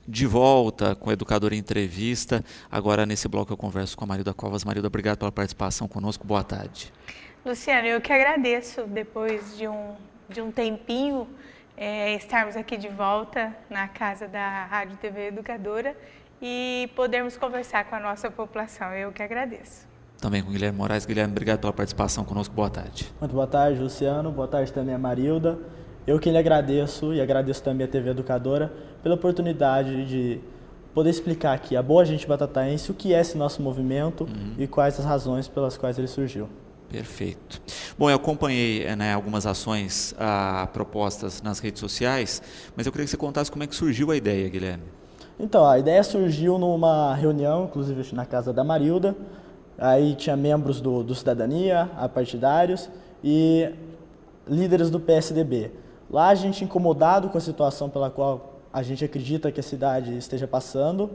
de volta com a Educadora em Entrevista. Agora, nesse bloco, eu converso com a Marilda Covas. Marilda, obrigado pela participação conosco. Boa tarde. Luciano, eu que agradeço, depois de um tempinho, estarmos aqui de volta na casa da Rádio TV Educadora e podermos conversar com a nossa população. Eu que agradeço. Também com o Guilherme Moraes. Guilherme, obrigado pela participação conosco. Boa tarde. Muito boa tarde, Luciano. Boa tarde também a Marilda. Eu que lhe agradeço e agradeço também a TV Educadora pela oportunidade de poder explicar aqui a Boa Gente Batataense, o que é esse nosso movimento e quais as razões pelas quais ele surgiu. Perfeito. Bom, eu acompanhei algumas ações propostas nas redes sociais, mas eu queria que você contasse como é que surgiu a ideia, Guilherme. Então, a ideia surgiu numa reunião, inclusive na casa da Marilda. Aí tinha membros do Cidadania, partidários e líderes do PSDB. Lá a gente, incomodado com a situação pela qual a gente acredita que a cidade esteja passando,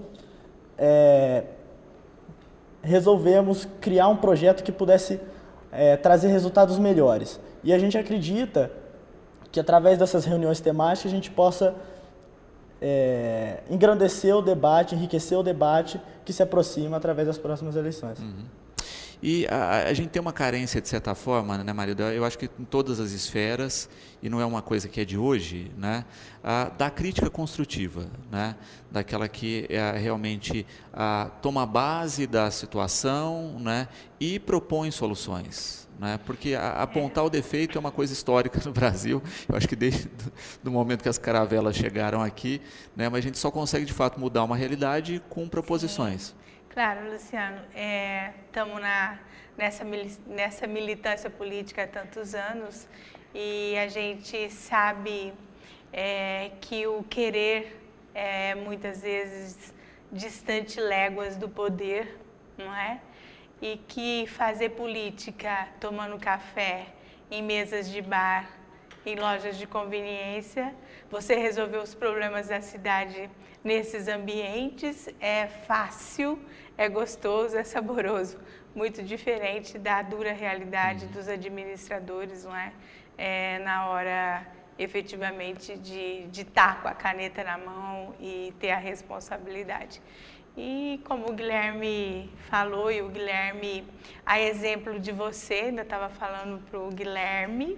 resolvemos criar um projeto que pudesse trazer resultados melhores. E a gente acredita que através dessas reuniões temáticas a gente possa engrandecer o debate, enriquecer o debate que se aproxima através das próximas eleições. E a gente tem uma carência, de certa forma, né, Marilda? Eu acho que em todas as esferas, e não é uma coisa que é de hoje, né, da crítica construtiva, né, daquela que realmente toma a base da situação, né, e propõe soluções. Né, porque apontar o defeito é uma coisa histórica no Brasil, eu acho que desde o momento que as caravelas chegaram aqui, né, mas a gente só consegue de fato mudar uma realidade com proposições. Sim. Claro, Luciano, estamos nessa militância política há tantos anos e a gente sabe que o querer é muitas vezes distante léguas do poder, não é? E que fazer política tomando café em mesas de bar, em lojas de conveniência, você resolver os problemas da cidade nesses ambientes é fácil, é gostoso, é saboroso, muito diferente da dura realidade dos administradores, não é? Na hora efetivamente de estar com a caneta na mão e ter a responsabilidade. E como o Guilherme falou, e o Guilherme, a exemplo de você, ainda estava falando para o Guilherme,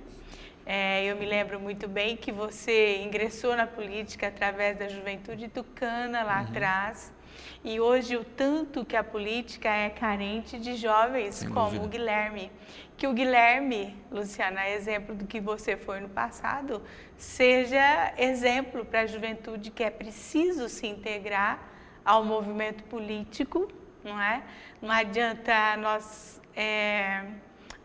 eu me lembro muito bem que você ingressou na política através da Juventude Tucana lá atrás, e hoje o tanto que a política é carente de jovens Sem como dúvida. o Guilherme. Que o Guilherme, Luciana, exemplo do que você foi no passado, seja exemplo para a juventude que é preciso se integrar ao movimento político, não é? Não adianta nós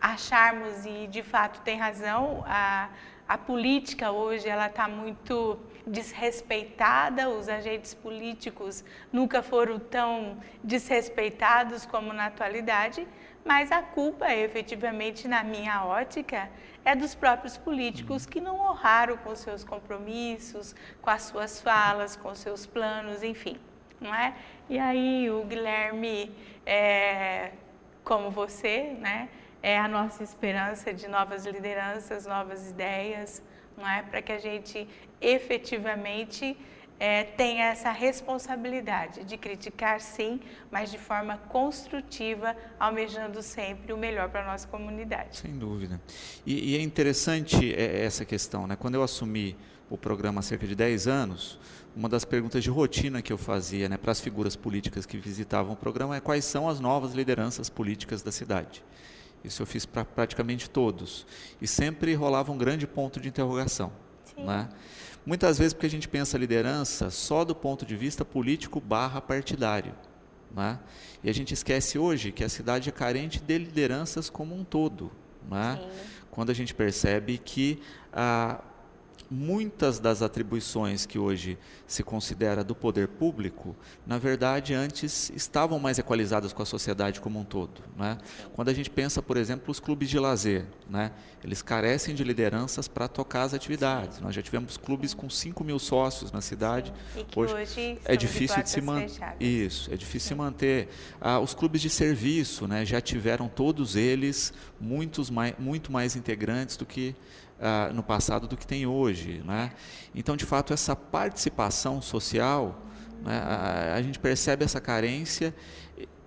acharmos, e de fato tem razão, a política hoje ela está muito desrespeitada, os agentes políticos nunca foram tão desrespeitados como na atualidade, mas a culpa, efetivamente, na minha ótica, é dos próprios políticos que não honraram com seus compromissos, com as suas falas, com seus planos, enfim, não é? E aí o Guilherme, como você, né, é a nossa esperança de novas lideranças, novas ideias, não é? Para que a gente efetivamente tenha essa responsabilidade de criticar, sim, mas de forma construtiva, almejando sempre o melhor para a nossa comunidade. Sem dúvida. E é interessante essa questão, né? Quando eu assumi o programa há cerca de 10 anos, uma das perguntas de rotina que eu fazia, né, para as figuras políticas que visitavam o programa é quais são as novas lideranças políticas da cidade. Isso eu fiz para praticamente todos. E sempre rolava um grande ponto de interrogação. Né? Muitas vezes porque a gente pensa a liderança só do ponto de vista político/partidário. Né? E a gente esquece hoje que a cidade é carente de lideranças como um todo. Né? Quando a gente percebe que muitas das atribuições que hoje se considera do poder público, na verdade, antes estavam mais equalizadas com a sociedade como um todo. Né? Quando a gente pensa, por exemplo, os clubes de lazer, né? Eles carecem de lideranças para tocar as atividades. Nós já tivemos clubes com 5 mil sócios na cidade. E que hoje é difícil de se manter. Isso, é difícil se manter. Os clubes de serviço, né? Já tiveram todos eles muito mais integrantes do que no passado do que tem hoje. Né? Então, de fato, essa participação social Né? A gente percebe essa carência,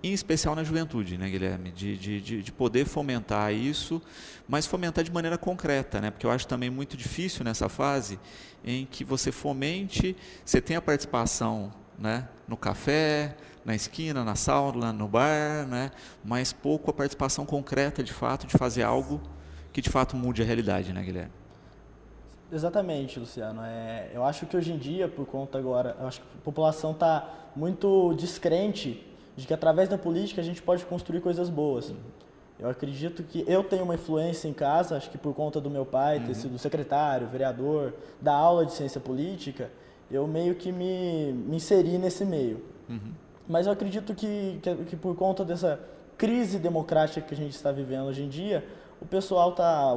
em especial na juventude, né, Guilherme, de poder fomentar isso, mas fomentar de maneira concreta, né, porque eu acho também muito difícil nessa fase em que você fomente, você tem a participação, né, no café, na esquina, na sala, no bar, né, mas pouco a participação concreta, de fato, de fazer algo que de fato mude a realidade, né, Guilherme? Exatamente, Luciano. Eu acho que hoje em dia, por conta agora, eu acho que a população está muito descrente de que através da política a gente pode construir coisas boas. Eu acredito que eu tenho uma influência em casa, acho que por conta do meu pai ter sido secretário, vereador, da aula de ciência política, eu meio que me inseri nesse meio. Mas eu acredito que por conta dessa crise democrática que a gente está vivendo hoje em dia,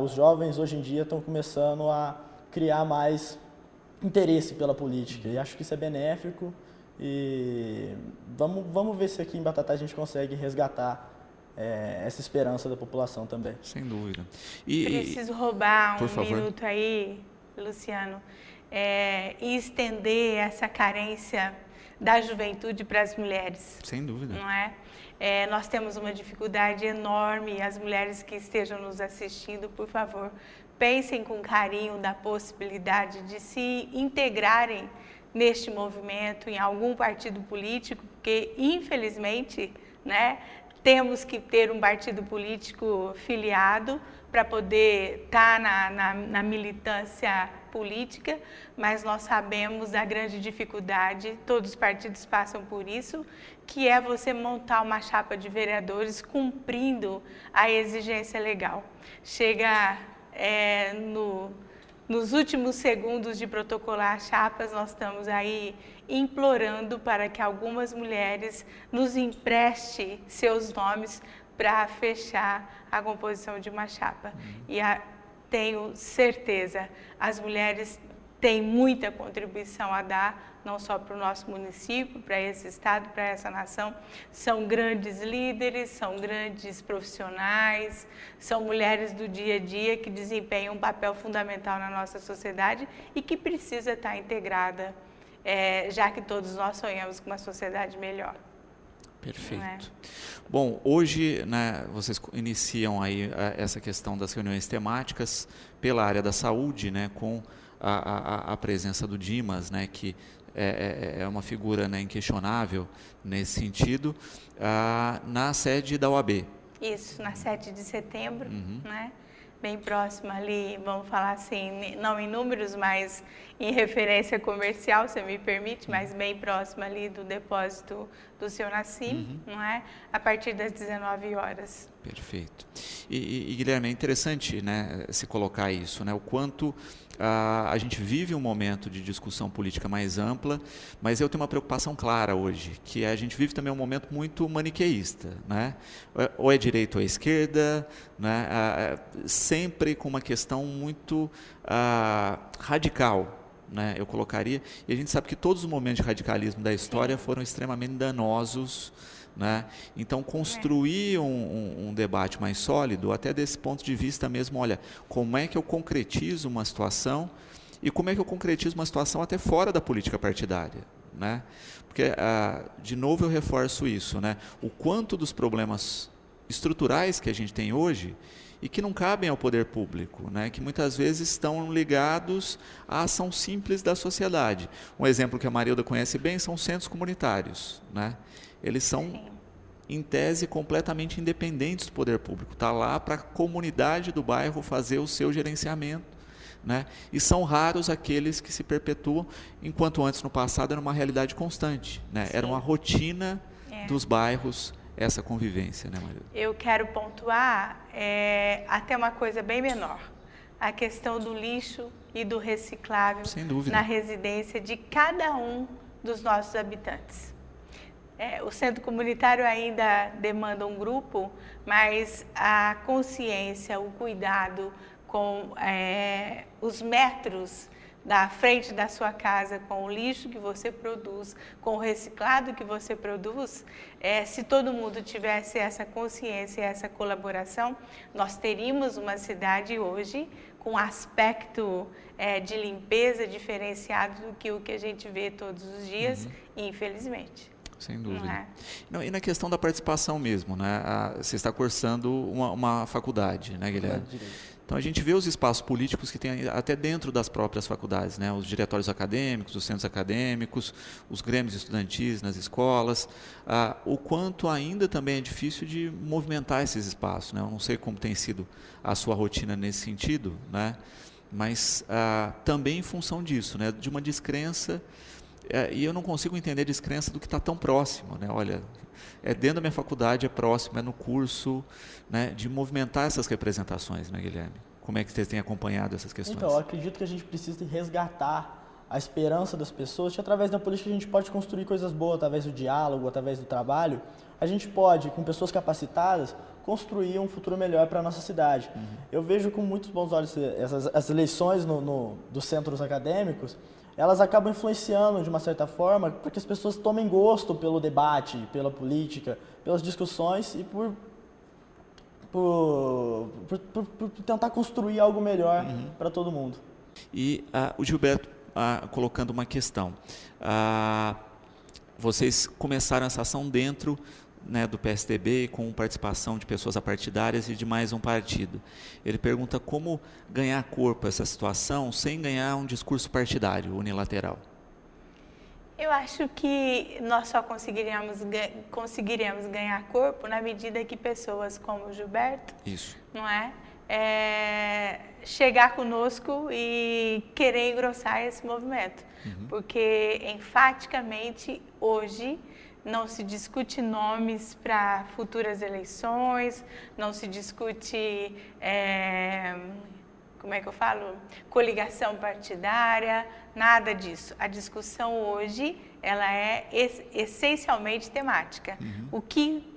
os jovens hoje em dia estão começando a criar mais interesse pela política. E acho que isso é benéfico. E vamos ver se aqui em Batatá a gente consegue resgatar essa esperança da população também. Sem dúvida. Preciso roubar um favor. minuto aí, Luciano, e estender essa carência da juventude para as mulheres. Sem dúvida. Não é? Nós temos uma dificuldade enorme. As mulheres que estejam nos assistindo, por favor, pensem com carinho da possibilidade de se integrarem neste movimento, em algum partido político, porque, infelizmente, né, temos que ter um partido político filiado para poder estar na militância política, mas nós sabemos da grande dificuldade, todos os partidos passam por isso, que é você montar uma chapa de vereadores cumprindo a exigência legal. Chega nos últimos segundos de protocolar chapas, nós estamos aí implorando para que algumas mulheres nos emprestem seus nomes para fechar a composição de uma chapa. E tenho certeza, as mulheres têm muita contribuição a dar, não só para o nosso município, para esse estado, para essa nação. São grandes líderes, são grandes profissionais, são mulheres do dia a dia que desempenham um papel fundamental na nossa sociedade e que precisa estar integrada, já que todos nós sonhamos com uma sociedade melhor. Perfeito. Bom, hoje, né, vocês iniciam aí essa questão das reuniões temáticas pela área da saúde, né, com a presença do Dimas, né, que é uma figura, né, inquestionável nesse sentido, na sede da OAB. Isso, na 7 de setembro, né? Bem próxima ali, vamos falar assim, não em números, mas em referência comercial, se me permite, mas bem próxima ali do depósito do Seu Nassim, não é? A partir das 19 horas. Perfeito. E Guilherme, é interessante, né, se colocar isso, né, o quanto a gente vive um momento de discussão política mais ampla, mas eu tenho uma preocupação clara hoje, que a gente vive também um momento muito maniqueísta, né? Ou é direita ou é esquerda, né? Sempre com uma questão muito radical, né? Eu colocaria, e a gente sabe que todos os momentos de radicalismo da história foram extremamente danosos, né? Então, construir um debate mais sólido, até desse ponto de vista mesmo, olha, como é que eu concretizo uma situação e como é que eu concretizo uma situação até fora da política partidária, né? Porque, de novo, eu reforço isso, né? O quanto dos problemas estruturais que a gente tem hoje e que não cabem ao poder público, né? Que muitas vezes estão ligados à ação simples da sociedade. Um exemplo que a Marilda conhece bem são os centros comunitários, né? Eles são, em tese, completamente independentes do poder público. Está lá para a comunidade do bairro fazer o seu gerenciamento, né? E são raros aqueles que se perpetuam, enquanto antes, no passado, era uma realidade constante, né? Era uma rotina dos bairros, essa convivência, né, Maria? Eu quero pontuar até uma coisa bem menor. A questão do lixo e do reciclável na residência de cada um dos nossos habitantes. O centro comunitário ainda demanda um grupo, mas a consciência, o cuidado com os metros da frente da sua casa, com o lixo que você produz, com o reciclado que você produz, se todo mundo tivesse essa consciência, essa colaboração, nós teríamos uma cidade hoje com com aspecto de limpeza diferenciado do que o que a gente vê todos os dias, infelizmente. Sem dúvida. Não é? Não, e na questão da participação mesmo, né? Você está cursando uma faculdade, né, Guilherme? Então a gente vê os espaços políticos que tem até dentro das próprias faculdades, né? Os diretórios acadêmicos, os centros acadêmicos, os grêmios estudantis nas escolas, o quanto ainda também é difícil de movimentar esses espaços, né? Eu não sei como tem sido a sua rotina nesse sentido, né? Mas também em função disso, né? De uma descrença, e eu não consigo entender a descrença do que está tão próximo, né? Olha, é dentro da minha faculdade, é próximo, é no curso, né? De movimentar essas representações, né, Guilherme? Como é que vocês têm acompanhado essas questões? Então, eu acredito que a gente precisa resgatar a esperança das pessoas, que através da política a gente pode construir coisas boas, através do diálogo, através do trabalho. A gente pode, com pessoas capacitadas, construir um futuro melhor para a nossa cidade. Eu vejo com muitos bons olhos as eleições dos centros acadêmicos, elas acabam influenciando, de uma certa forma, para que as pessoas tomem gosto pelo debate, pela política, pelas discussões e por tentar construir algo melhor para todo mundo. E o Gilberto colocando uma questão. Vocês começaram essa ação dentro, né, do PSDB, com participação de pessoas apartidárias e de mais um partido. Ele pergunta como ganhar corpo a essa situação sem ganhar um discurso partidário unilateral. Eu acho que nós só conseguiríamos ganhar corpo na medida que pessoas como o Gilberto, não é? Chegar conosco e querer engrossar esse movimento. Porque, enfaticamente, hoje, não se discute nomes para futuras eleições, não se discute, coligação partidária, nada disso. A discussão hoje, ela é essencialmente temática.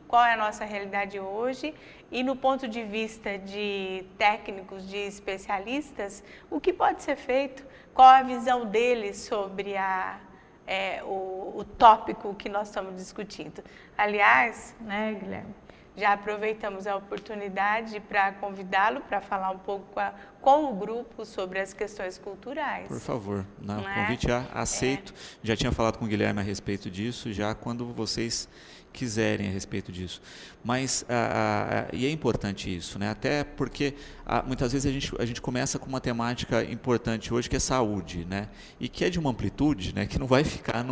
Qual é a nossa realidade hoje e, no ponto de vista de técnicos, de especialistas, o que pode ser feito, qual a visão deles sobre o tópico que nós estamos discutindo. Aliás, né, Guilherme, já aproveitamos a oportunidade para convidá-lo para falar um pouco com o grupo sobre as questões culturais. Por favor, o convite aceito. Já tinha falado com o Guilherme a respeito disso, já quando vocês quiserem a respeito disso. Mas, e é importante isso, né? Até porque muitas vezes a gente começa com uma temática importante hoje, que é saúde, né? E que é de uma amplitude, né? Que não vai ficar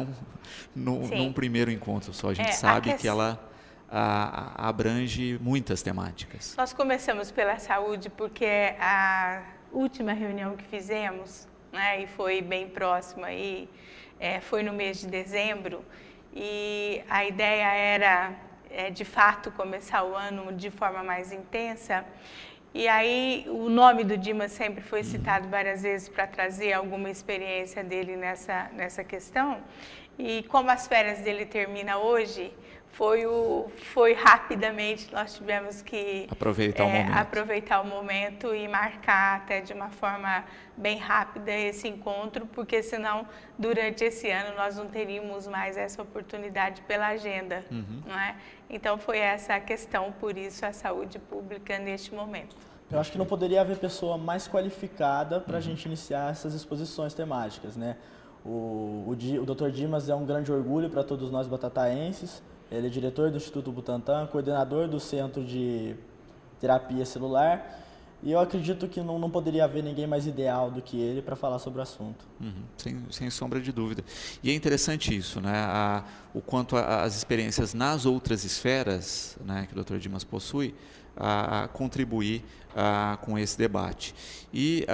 num primeiro encontro só. A gente sabe que ela abrange muitas temáticas. Nós começamos pela saúde porque a última reunião que fizemos, né, e foi bem próxima, foi no mês de dezembro, e a ideia era, de fato, começar o ano de forma mais intensa. E aí o nome do Dimas sempre foi citado várias vezes para trazer alguma experiência dele nessa questão. E como as férias dele terminam hoje, foi rapidamente, nós tivemos que aproveitar o momento e marcar até de uma forma bem rápida esse encontro, porque senão durante esse ano nós não teríamos mais essa oportunidade pela agenda, não é? Então foi essa a questão, por isso a saúde pública neste momento. Eu acho que não poderia haver pessoa mais qualificada para a gente iniciar essas exposições temáticas, né? O Dr. Dimas é um grande orgulho para todos nós batataenses. Ele é diretor do Instituto Butantan, coordenador do Centro de Terapia Celular, e eu acredito que não poderia haver ninguém mais ideal do que ele para falar sobre o assunto. Sem sombra de dúvida. E é interessante isso, né? O quanto as experiências nas outras esferas, né, que o Dr. Dimas possui, a contribuir com esse debate. E,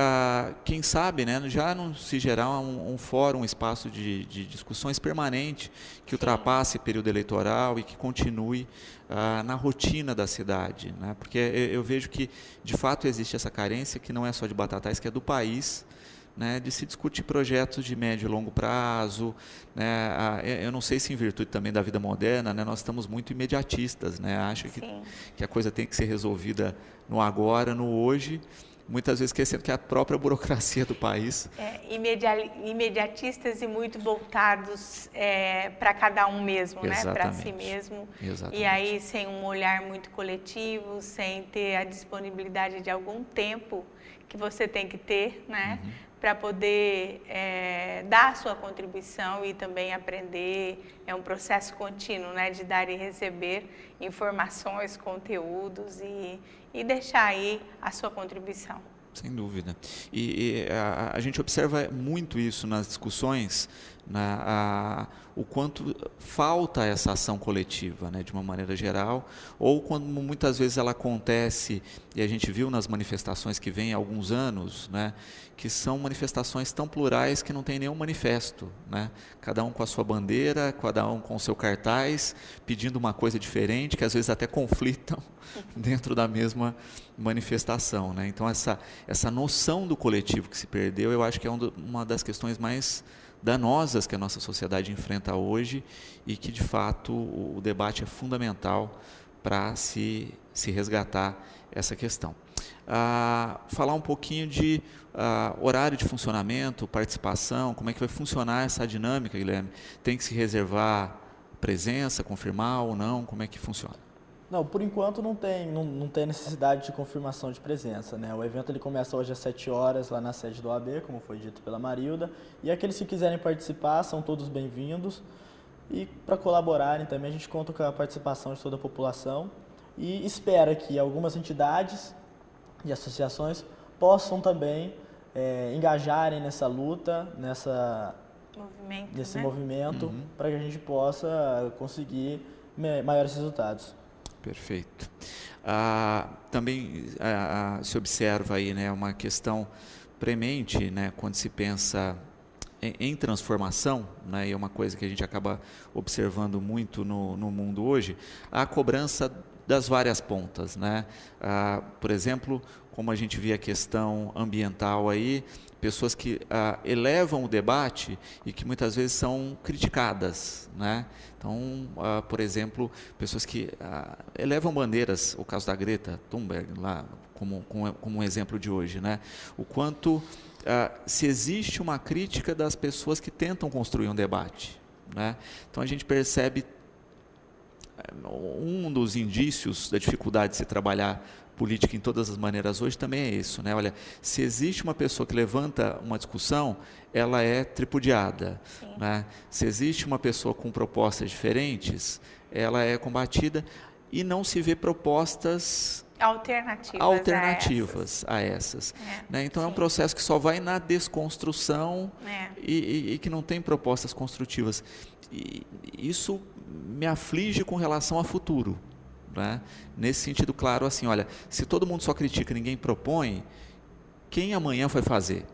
quem sabe, né, já não se gerar um fórum, um espaço de discussões permanente que ultrapasse o período eleitoral e que continue na rotina da cidade, né? Porque eu vejo que, de fato, existe essa carência que não é só de Batatais, que é do país, né, de se discutir projetos de médio e longo prazo, né? Eu não sei se em virtude também da vida moderna, né, nós estamos muito imediatistas, né? Acho que a coisa tem que ser resolvida no agora, no hoje, muitas vezes esquecendo que a própria burocracia do país... Imediatistas e muito voltados para cada um mesmo, né? Para si mesmo. Exatamente. E aí sem um olhar muito coletivo, sem ter a disponibilidade de algum tempo que você tem que ter, né? Para poder dar a sua contribuição e também aprender. É um processo contínuo, né? De dar e receber informações, conteúdos e deixar aí a sua contribuição. Sem dúvida. E a gente observa muito isso nas discussões, o quanto falta essa ação coletiva, né, de uma maneira geral, ou quando muitas vezes ela acontece, e a gente viu nas manifestações que vêm há alguns anos, né, que são manifestações tão plurais que não tem nenhum manifesto, né, cada um com a sua bandeira, cada um com o seu cartaz, pedindo uma coisa diferente, que às vezes até conflitam dentro da mesma manifestação, né? Então essa noção do coletivo que se perdeu, eu acho que é uma das questões mais danosas que a nossa sociedade enfrenta hoje e que de fato o debate é fundamental para se resgatar essa questão. Falar um pouquinho de horário de funcionamento, participação, como é que vai funcionar essa dinâmica, Guilherme? Tem que se reservar presença, confirmar ou não? Como é que funciona? Não, por enquanto não tem necessidade de confirmação de presença, né? O evento ele começa hoje às 7 horas lá na sede do OAB, como foi dito pela Marilda, e aqueles que quiserem participar são todos bem-vindos, e para colaborarem também a gente conta com a participação de toda a população e espera que algumas entidades e associações possam também engajarem nessa luta, nesse movimento, para que a gente possa conseguir maiores resultados. Perfeito. Também se observa aí, né, uma questão premente, né, quando se pensa em transformação, né, e é uma coisa que a gente acaba observando muito no mundo hoje, a cobrança das várias pontas, né? Por exemplo, como a gente vê a questão ambiental aí, pessoas que elevam o debate e que muitas vezes são criticadas, né? Então, por exemplo, pessoas que elevam bandeiras, o caso da Greta Thunberg, lá como um exemplo de hoje, né? O quanto se existe uma crítica das pessoas que tentam construir um debate, né? Então a gente percebe um dos indícios da dificuldade de se trabalhar política em todas as maneiras hoje também é isso, né? Olha, se existe uma pessoa que levanta uma discussão, ela é tripudiada, né? Se existe uma pessoa com propostas diferentes, ela é combatida e não se vê propostas alternativas a essas. Né? Então é um processo que só vai na desconstrução e que não tem propostas construtivas. E isso me aflige com relação ao futuro, né? Nesse sentido, claro, assim, olha, se todo mundo só critica e ninguém propõe, quem amanhã vai fazer?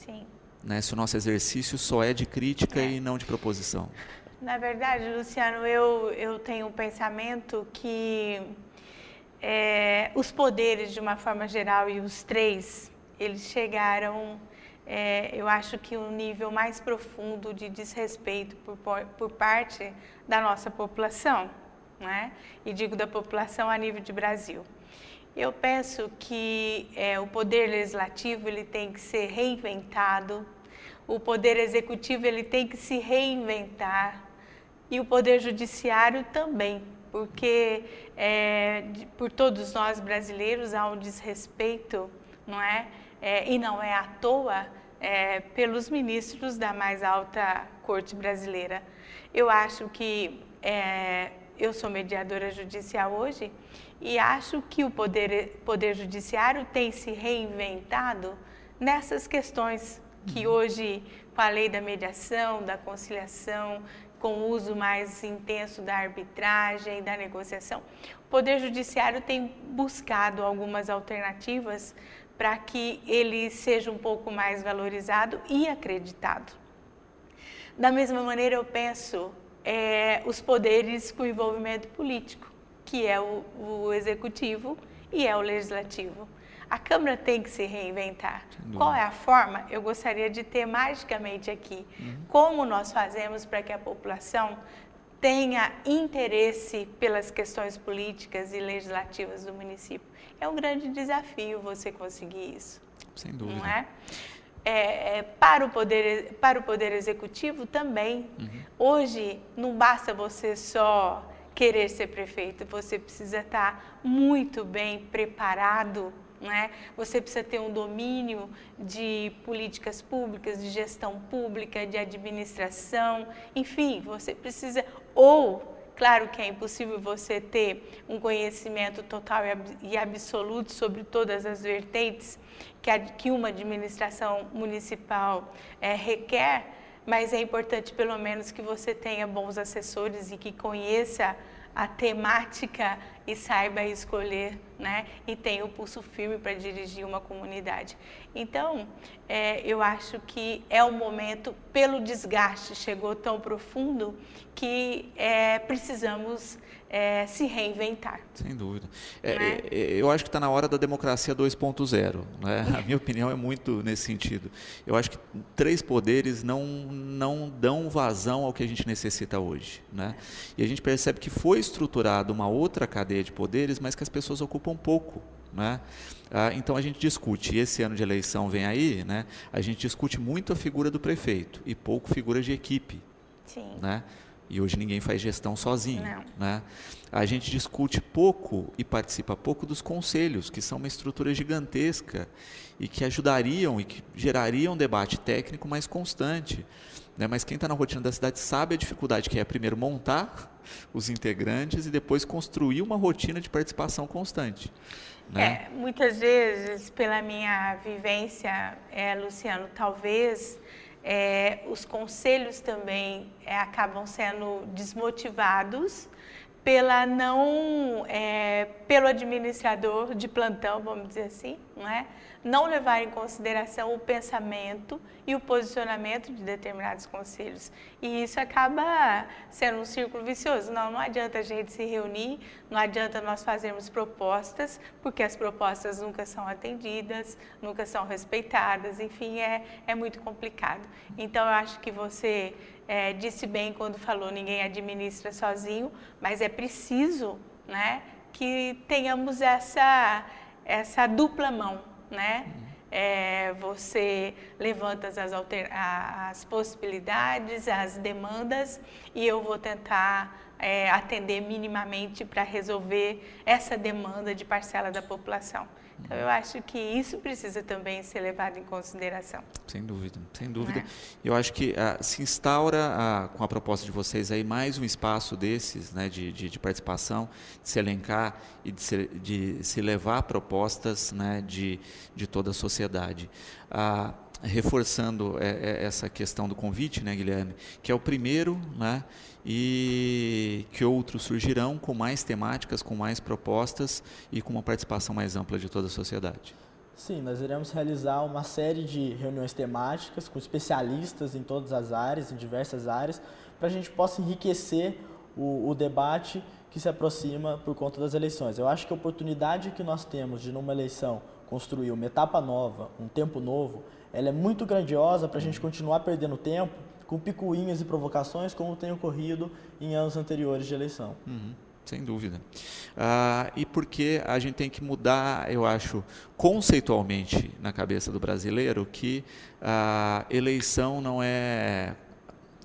Sim. Né? Se o nosso exercício só é de crítica e não de proposição. Na verdade, Luciano, eu tenho um pensamento que os poderes, de uma forma geral, e os três, eles chegaram, eu acho que um nível mais profundo de desrespeito por parte da nossa população, né? E digo da população a nível de Brasil. Eu penso que o poder legislativo ele tem que ser reinventado, o poder executivo ele tem que se reinventar e o poder judiciário também, porque por todos nós brasileiros há um desrespeito, não é? E não é à toa pelos ministros da mais alta corte brasileira. Eu acho que eu sou mediadora judicial hoje e acho que o poder judiciário tem se reinventado nessas questões que hoje, com a lei da mediação, da conciliação, com o uso mais intenso da arbitragem, da negociação, o poder judiciário tem buscado algumas alternativas para que ele seja um pouco mais valorizado e acreditado. Da mesma maneira, eu penso os poderes com envolvimento político, que é o executivo e é o legislativo. A Câmara tem que se reinventar. Qual é a forma? Eu gostaria de ter magicamente aqui. Como nós fazemos para que a população tenha interesse pelas questões políticas e legislativas do município. É um grande desafio você conseguir isso. Sem dúvida. Não é? Para o poder executivo também. Hoje, não basta você só querer ser prefeito, você precisa estar muito bem preparado, né? Você precisa ter um domínio de políticas públicas, de gestão pública, de administração, enfim, você precisa, claro que é impossível você ter um conhecimento total e absoluto sobre todas as vertentes que uma administração municipal requer, mas é importante pelo menos que você tenha bons assessores e que conheça a temática e saiba escolher, né? E tenha o pulso firme para dirigir uma comunidade. Então, eu acho que é um momento, pelo desgaste, chegou tão profundo que precisamos se reinventar. Sem dúvida. Eu acho que está na hora da democracia 2.0. Né? A minha opinião é muito nesse sentido. Eu acho que 3 poderes não dão vazão ao que a gente necessita hoje. Né? E a gente percebe que foi estruturada uma outra cadeia de poderes, mas que as pessoas ocupam pouco. Né? Então a gente discute, e esse ano de eleição vem aí, né? A gente discute muito a figura do prefeito e pouco figura de equipe. Sim. Né? E hoje ninguém faz gestão sozinho. Não. Né? A gente discute pouco e participa pouco dos conselhos, que são uma estrutura gigantesca e que ajudariam e que gerariam um debate técnico mais constante. Né? Mas quem está na rotina da cidade sabe a dificuldade que é primeiro montar os integrantes e depois construir uma rotina de participação constante. Né? Muitas vezes, pela minha vivência, Luciano, talvez os conselhos também acabam sendo desmotivados pelo administrador de plantão, vamos dizer assim, não levar em consideração o pensamento e o posicionamento de determinados conselhos. E isso acaba sendo um círculo vicioso. Não adianta a gente se reunir, não adianta nós fazermos propostas, porque as propostas nunca são atendidas, nunca são respeitadas, enfim, é muito complicado. Então, eu acho que você disse bem quando falou ninguém administra sozinho, mas é preciso, né, que tenhamos essa dupla mão. Né? Você levanta as possibilidades, as demandas, e eu vou tentar atender minimamente para resolver essa demanda de parcela da população. Então, eu acho que isso precisa também ser levado em consideração. Sem dúvida, sem dúvida. Eu acho que se instaura, com a proposta de vocês, aí mais um espaço desses, né, de participação, de se elencar e de se levar propostas, né, de toda a sociedade. Reforçando essa questão do convite, né, Guilherme, que é o primeiro, né, e que outros surgirão com mais temáticas, com mais propostas e com uma participação mais ampla de toda a sociedade. Sim, nós iremos realizar uma série de reuniões temáticas com especialistas em todas as áreas, em diversas áreas, para a gente possa enriquecer o debate que se aproxima por conta das eleições. Eu acho que a oportunidade que nós temos de, numa eleição, construir uma etapa nova, um tempo novo, ela é muito grandiosa para a gente continuar perdendo tempo com picuinhas e provocações, como tem ocorrido em anos anteriores de eleição. Sem dúvida. E porque a gente tem que mudar, eu acho, conceitualmente na cabeça do brasileiro, que a eleição não é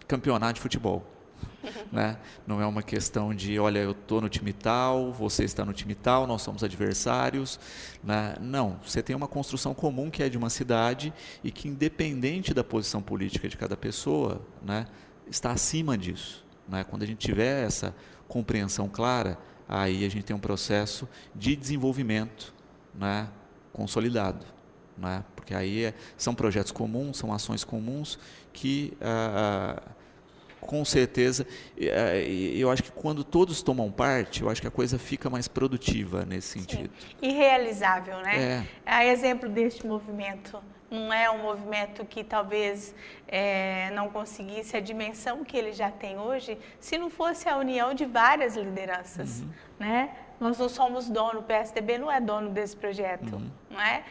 campeonato de futebol. Né? Não é uma questão de, olha, eu estou no time tal, você está no time tal, nós somos adversários. Né? Não, você tem uma construção comum que é de uma cidade e que, independente da posição política de cada pessoa, né, está acima disso. Né? Quando a gente tiver essa compreensão clara, aí a gente tem um processo de desenvolvimento, né, consolidado. Né? Porque aí são projetos comuns, são ações comuns que... com certeza, eu acho que quando todos tomam parte, eu acho que a coisa fica mais produtiva nesse sentido. Sim. E realizável, né? A exemplo deste movimento, não é um movimento que talvez não conseguisse a dimensão que ele já tem hoje, se não fosse a união de várias lideranças, né? Nós não somos dono, o PSDB não é dono desse projeto, não é?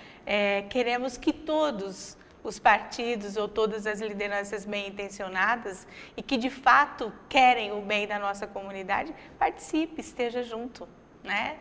Queremos que todos os partidos ou todas as lideranças bem intencionadas e que de fato querem o bem da nossa comunidade, participe, esteja junto, né?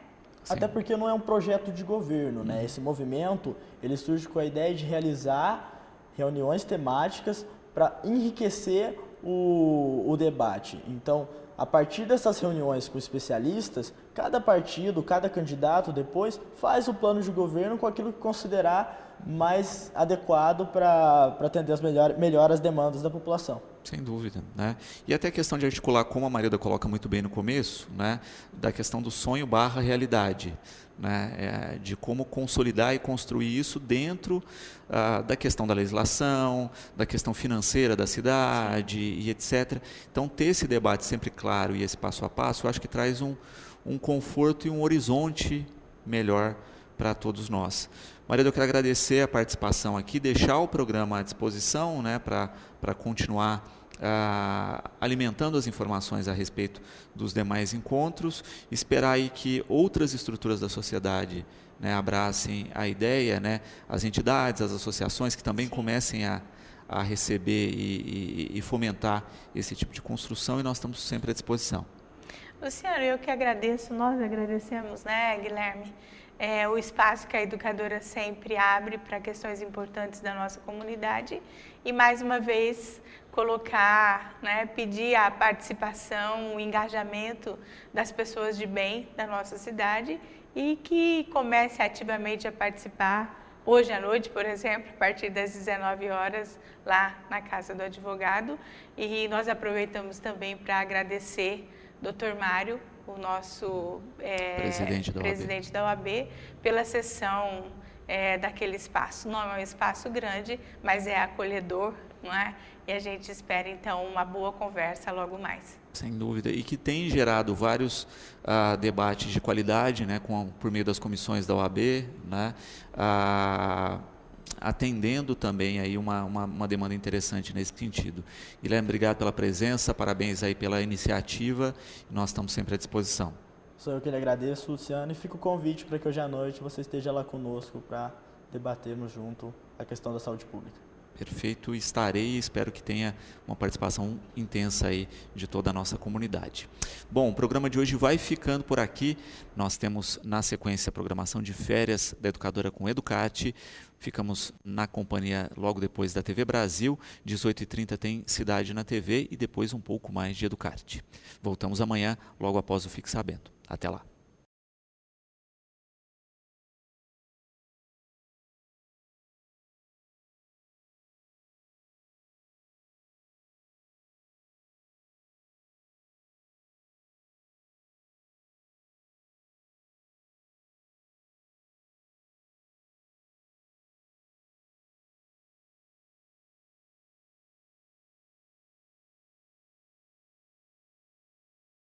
Até porque não é um projeto de governo, né? Esse movimento, ele surge com a ideia de realizar reuniões temáticas para enriquecer o debate. Então, a partir dessas reuniões com especialistas, cada partido, cada candidato depois faz o plano de governo com aquilo que considerar mais adequado para atender melhor as demandas da população. Sem dúvida, né? E até a questão de articular, como a Marilda coloca muito bem no começo, né? Da questão do sonho / realidade, né? De como consolidar e construir isso dentro da questão da legislação, da questão financeira da cidade e etc. Então, ter esse debate sempre claro e esse passo a passo, eu acho que traz um conforto e um horizonte melhor para todos nós. Marilda, eu quero agradecer a participação aqui, deixar o programa à disposição, né, para continuar alimentando as informações a respeito dos demais encontros, esperar aí que outras estruturas da sociedade, né, abracem a ideia, né, as entidades, as associações que também comecem a receber e fomentar esse tipo de construção, e nós estamos sempre à disposição. Luciano, eu que agradeço, nós agradecemos, né, Guilherme, o espaço que a educadora sempre abre para questões importantes da nossa comunidade e, mais uma vez, colocar, né, pedir a participação, o engajamento das pessoas de bem da nossa cidade e que comece ativamente a participar hoje à noite, por exemplo, a partir das 19 horas, lá na Casa do Advogado. E nós aproveitamos também para agradecer Dr. Mário, o nosso presidente da OAB, pela cessão daquele espaço. Não é um espaço grande, mas é acolhedor, não é? E a gente espera, então, uma boa conversa logo mais. Sem dúvida, e que tem gerado vários debates de qualidade, né, por meio das comissões da OAB, né, atendendo também aí uma demanda interessante nesse sentido. Guilherme, obrigado pela presença, parabéns aí pela iniciativa, nós estamos sempre à disposição. Sou eu que lhe agradeço, Luciano, e fica o convite para que hoje à noite você esteja lá conosco para debatermos junto a questão da saúde pública. Perfeito, estarei e espero que tenha uma participação intensa aí de toda a nossa comunidade. Bom, o programa de hoje vai ficando por aqui. Nós temos na sequência a programação de férias da Educadora com Educate. Ficamos na companhia logo depois da TV Brasil. 18h30 tem Cidade na TV e depois um pouco mais de Educate. Voltamos amanhã, logo após o Fique Sabendo. Até lá.